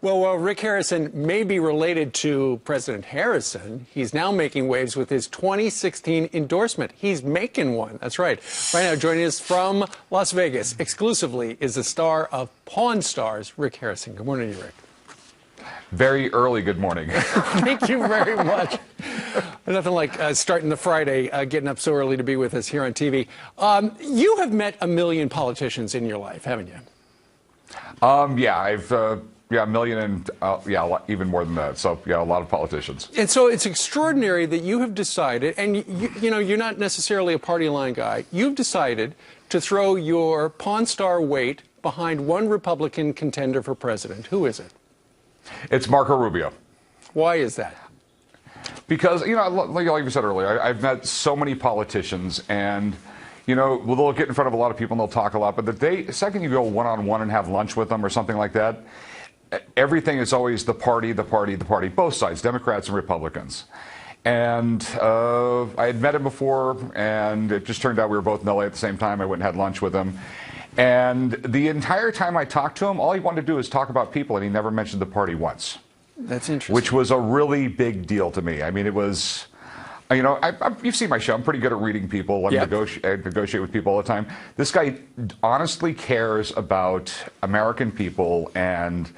Well, while Rick Harrison may be related to President Harrison, he's now making waves with his 2016 endorsement. He's making one. That's right. Right now, joining us from Las Vegas exclusively is the star of Pawn Stars, Rick Harrison. Good morning to you, Rick. Very early good morning. Thank you very much. Nothing like starting the Friday, getting up so early to be with us here on TV. You have met a million politicians in your life, haven't you? Yeah, a million and even more than that. So yeah, a lot of politicians. And so it's extraordinary that you have decided, and you know, you're not necessarily a party line guy. You've decided to throw your Pawn Star weight behind one Republican contender for president. Who is it? It's Marco Rubio. Why is that? Because, you know, like you said earlier, I've met so many politicians, and, you know, they'll get in front of a lot of people and they'll talk a lot, but the second you go one-on-one and have lunch with them or something like that, everything is always the party, both sides, Democrats and Republicans. And I had met him before, and it just turned out we were both in LA at the same time. I went and had lunch with him. And the entire time I talked to him, all he wanted to do was talk about people, and he never mentioned the party once. That's interesting. Which was a really big deal to me. I mean, it was, you know, you've seen my show. I'm pretty good at reading people. I negotiate with people all the time. This guy honestly cares about American people and,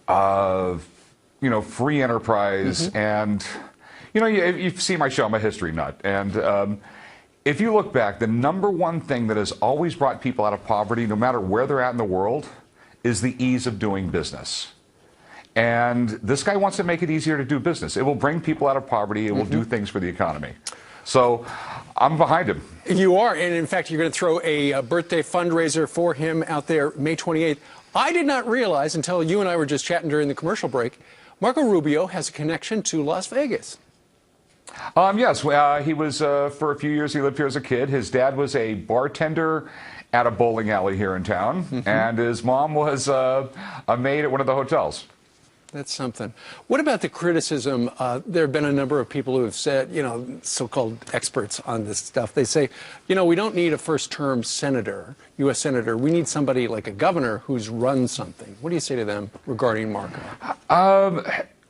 you know, free enterprise. And, you know, you've seen my show. I'm a history nut. And if you look back, the number one thing that has always brought people out of poverty, no matter where they're at in the world, is the ease of doing business. And this guy wants to make it easier to do business. It will bring people out of poverty. It will do things for the economy. So I'm behind him. You are. And in fact, you're going to throw a birthday fundraiser for him out there May 28th. I did not realize until you and I were just chatting during the commercial break, Marco Rubio has a connection to Las Vegas. Yes, he was, for a few years, he lived here as a kid. His dad was a bartender at a bowling alley here in town, and his mom was a maid at one of the hotels. That's something. What about the criticism? There have been a number of people who have said, you know, so-called experts on this stuff. They say, you know, we don't need a first-term senator, U.S. senator. We need somebody like a governor who's run something. What do you say to them regarding Marco?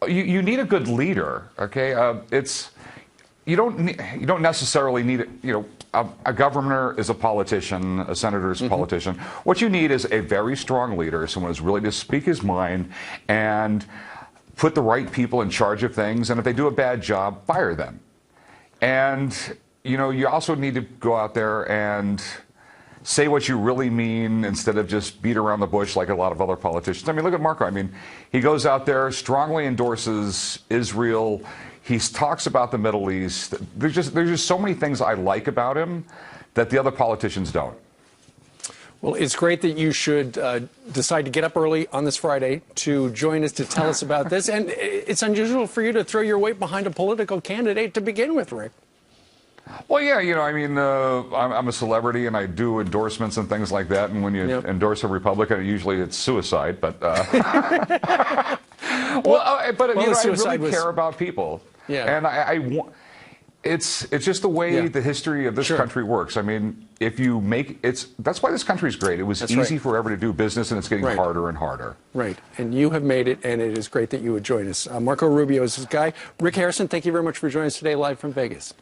You need a good leader, okay? You don't necessarily need, you know, a governor is a politician, a senator is a politician. What you need is a very strong leader, someone who's really to speak his mind and put the right people in charge of things, and if they do a bad job, fire them. And, you know, you also need to go out there and say what you really mean instead of just beat around the bush like a lot of other politicians. I mean, look at Marco. I mean, he goes out there, strongly endorses Israel. He talks about the Middle East. There's just so many things I like about him that the other politicians don't. Well, it's great that you should decide to get up early on this Friday to join us to tell us about this. And it's unusual for you to throw your weight behind a political candidate to begin with, Rick. Well, yeah, you know, I mean, I'm a celebrity and I do endorsements and things like that. And when you endorse a Republican, usually it's suicide. But but you know, I really care about people. Yeah. And I want. It's just the way the history of this country works. I mean, if you make that's why this country is great. It was easy forever to do business, and it's getting harder and harder. Right, and you have made it, and it is great that you would join us. Marco Rubio is this guy. Rick Harrison, thank you very much for joining us today live from Vegas.